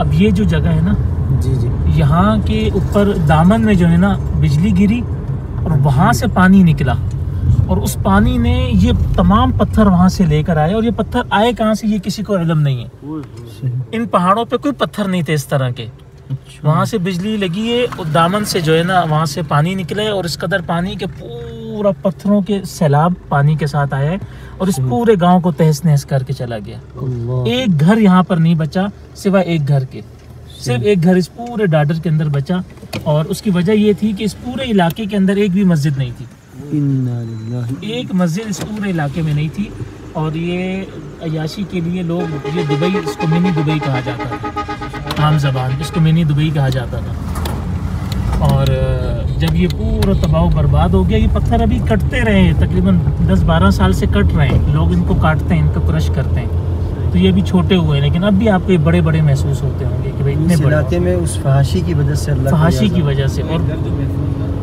अब ये जो जगह है ना जी जी, यहाँ के ऊपर दामन में जो है ना बिजली गिरी और वहाँ से पानी निकला और उस पानी ने ये तमाम पत्थर वहाँ से लेकर आए और ये पत्थर आए कहाँ से ये किसी को इल्म नहीं है। इन पहाड़ों पे कोई पत्थर नहीं थे इस तरह के। वहाँ से बिजली लगी है और दामन से जो है ना वहाँ से पानी निकले और इस कदर पानी के पूरा पत्थरों के सैलाब पानी के साथ आया है और इस पूरे गांव को तहस नहस करके चला गया। एक घर यहाँ पर नहीं बचा सिवाय एक घर के, सिर्फ एक घर इस पूरे डाडर के अंदर बचा और उसकी वजह ये थी कि इस पूरे इलाके के अंदर एक भी मस्जिद नहीं थी। एक मस्जिद इस पूरे इलाके में नहीं थी और ये अयाशी के लिए लोग ये दुबई, इसको मिनी दुबई कहा जाता था, आम जबान इसको मिनी दुबई कहा जाता था। और जब ये पूरा तबाह बर्बाद हो गया, ये पत्थर अभी कटते रहे हैं, तकरीबन 10-12 साल से कट रहे हैं, लोग इनको काटते हैं, इनको क्रश करते हैं, तो ये भी छोटे हुए हैं, लेकिन अब भी आपको ये बड़े बड़े महसूस होते होंगे कि भाई इतने बड़े इलाके में उस फहाशी की वजह से, फहाशी की वजह से। और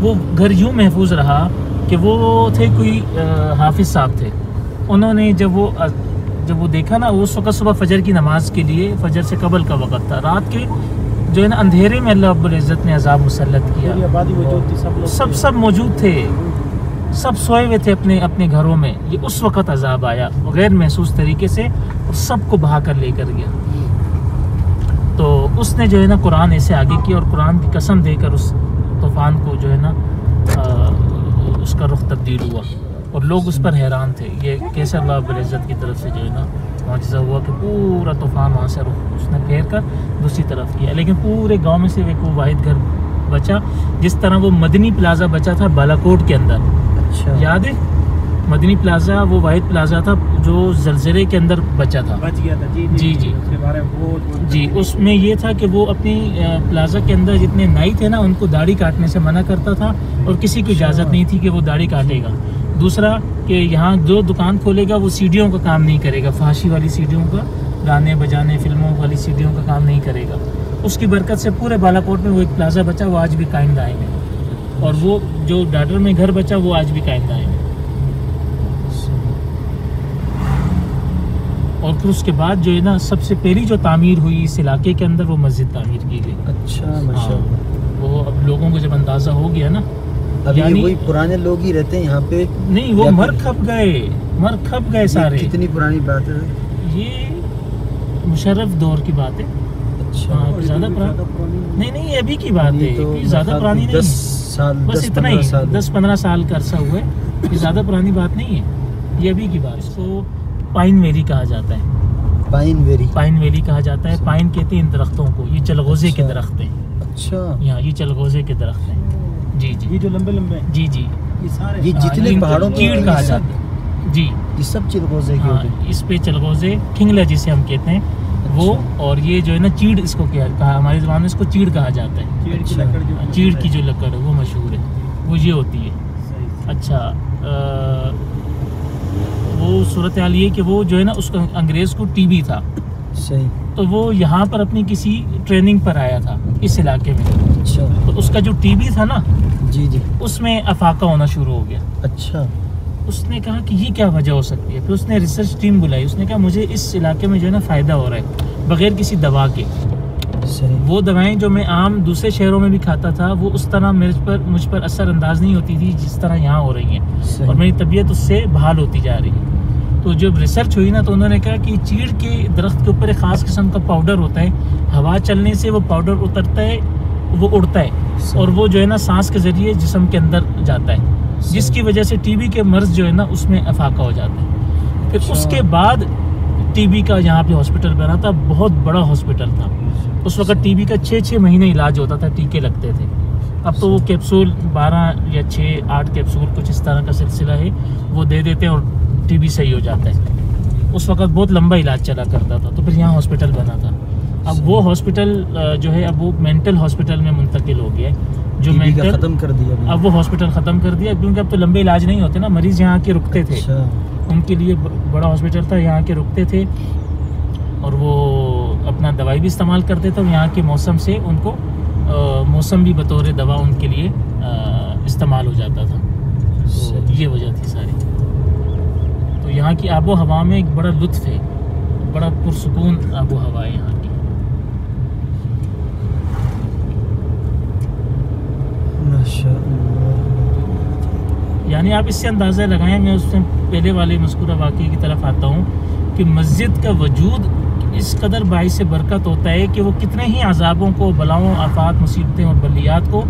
वो घर यूँ महफूज रहा कि वो थे कोई हाफिज साहब थे, उन्होंने जब वो देखा ना, उस वक्त सुबह फजर की नमाज के लिए, फजर से कबल का वक़्त था, रात के जो है ना अंधेरे में अल्लाह रब्बुल इज़्ज़त ने अज़ाब मुसल्लत किया। सब मौजूद थे, सब सोए हुए थे अपने अपने घरों में। ये उस वक़्त अज़ाब आया गैर महसूस तरीके से और सबको बहा कर लेकर गया। तो उसने जो है ना कुरान ऐसे आगे किया और कुरान की कसम देकर उस तूफ़ान को जो है ना उसका रुख तब्दील हुआ और लोग उस पर हैरान थे, ये कैसे अल्लाह रब्बुल इज़्ज़त की तरफ से जो है ना मौजज़ा हुआ कि पूरा तूफ़ान वहाँ से रुख उसने फेर कर दूसरी तरफ किया। लेकिन पूरे गांव में सिर्फ एक वो वाहिद घर बचा, जिस तरह वो मदनी प्लाजा बचा था बालाकोट के अंदर। अच्छा, याद है? मदनी प्लाजा वो वाहिद प्लाजा था जो ज़लज़ले के अंदर बचा था, बच गया था। जी जी जी, उसके बारे में जी, उसमें ये था कि वो अपनी प्लाजा के अंदर जितने नाई थे ना, उनको दाढ़ी काटने से मना करता था और किसी की इजाज़त नहीं थी कि वो दाढ़ी काटेगा। दूसरा कि यहाँ जो दुकान खोलेगा वो सीढ़ियों का काम नहीं करेगा, फहाशी वाली सीढ़ियों का, गाने बजाने फिल्मों वाली सीढ़ियों का काम नहीं करेगा। उसकी बरकत से पूरे बालाकोट में वो एक प्लाजा बचा, वो आज भी कायम दायम है, और वो जो डाडर में घर बचा वो आज भी कायम दायम है। और फिर उसके बाद जो है ना सबसे पहली जो तामीर हुई इस इलाके के अंदर वो मस्जिद तामीर की गई। अच्छा, माशाअल्लाह। वो अब लोगों को जब अंदाज़ा हो गया ना, अभी वही पुराने लोग ही रहते हैं यहाँ पे, नहीं वो मर खप गए सारे। कितनी पुरानी बात है ये? मुशर्रफ दौर की बात है। अच्छा, ज़्यादा पुरानी नहीं, अभी की बात है, तो ज़्यादा पुरानी नहीं, 10 साल बस इतना ही, 10-15 साल का अरसा हुआ है, ये ज़्यादा पुरानी बात नहीं है, ये अभी की बात। इसको पाइन वेली कहा जाता है, पाइन वेली कहा जाता है। पाइन कहते हैं इन दरख्तों को, ये चलगोजे के दरख्त हैं। अच्छा, यहाँ ये चलगोजे के दरख्त हैं। जी जी, ये जो लंबे लंबे, जी जी, ये सारे, ये जितने पहाड़ों में चीड़ कहा जाता है। जी, ये सब चिलगोजे के होते हैं। इस पे चलगोजे खिंगला जिसे हम कहते हैं। अच्छा। वो और ये जो है ना चीड़, इसको क्या कहा हमारी ज़बान में, इसको चीड़ कहा जाता है। चीड़ की जो लकड़ है वो मशहूर है, वो ये होती है। अच्छा, वो सूरत हाल ये कि वो जो है ना उसको अंग्रेज़ को टीबी था। सही। तो वो यहाँ पर अपनी किसी ट्रेनिंग पर आया था इस इलाके में। अच्छा। तो उसका जो टीबी था ना, जी जी, उसमें अफाका होना शुरू हो गया। अच्छा। उसने कहा कि ये क्या वजह हो सकती है, फिर उसने रिसर्च टीम बुलाई, उसने कहा मुझे इस इलाके में जो है ना फ़ायदा हो रहा है बग़ैर किसी दवा के। सही। वो दवाएं जो मैं आम दूसरे शहरों में भी खाता था वो उस तरह मुझ पर असर अंदाज नहीं होती थी जिस तरह यहाँ हो रही है, और मेरी तबीयत उससे बहाल होती जा रही है। तो जब रिसर्च हुई ना, तो उन्होंने कहा कि चीड़ के दरख्त के ऊपर एक ख़ास किस्म का पाउडर होता है, हवा चलने से वो पाउडर उतरता है, वो उड़ता है और वो जो है ना सांस के ज़रिए जिस्म के अंदर जाता है, जिसकी वजह से टीबी के मर्ज़ जो है ना उसमें अफाका हो जाता है। फिर उसके बाद टीबी का यहाँ पे हॉस्पिटल बना था, बहुत बड़ा हॉस्पिटल था उस वक्त। टीबी का 6-6 महीने इलाज होता था, टीके लगते थे। अब तो वो कैप्सूल 12 या 6-8 कैप्सूल कुछ इस तरह का सिलसिला है, वो दे देते हैं और टीबी सही हो जाता है। उस वक्त बहुत लंबा इलाज चला करता था, तो फिर यहाँ हॉस्पिटल बना था। अब वो हॉस्पिटल जो है अब वो मेंटल हॉस्पिटल में मुंतकिल हो गया है, जो मेंटल ख़त्म कर दिया। अब वो हॉस्पिटल ख़त्म कर दिया क्योंकि अब तो लंबे इलाज नहीं होते ना, मरीज़ यहाँ के रुकते थे। अच्छा। उनके लिए बड़ा हॉस्पिटल था, यहाँ के रुकते थे और वो अपना दवाई भी इस्तेमाल करते थे। यहाँ के मौसम से उनको मौसम भी बतौर दवा उनके लिए इस्तेमाल हो जाता था। तो ये वजह थी सारी। तो यहाँ की आबो हवा में एक बड़ा लुत्फ़ है, बड़ा पुरसुकून आबो हवा है यहाँ की। यानी आप इससे अंदाज़ा लगाएं, मैं उससे पहले वाले मज़कूरा वाक़ये की तरफ आता हूँ कि मस्जिद का वजूद इस कदर बाइस से बरकत होता है कि वो कितने ही अजाबों को, बलाओं, आफात, मुसीबतें और बलियात को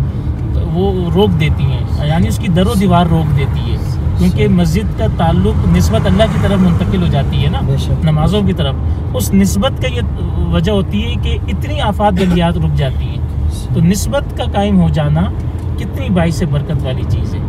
वो रोक देती हैं, यानी उसकी दरो दीवार रोक देती है, क्योंकि मस्जिद का ताल्लुक निस्बत अल्लाह की तरफ मुंतकिल हो जाती है ना, नमाजों की तरफ। उस निस्बत का ये वजह होती है कि इतनी आफात बलियात रुक जाती हैं। तो निस्बत का कायम हो जाना कितनी बाइस से बरकत वाली चीज़ है।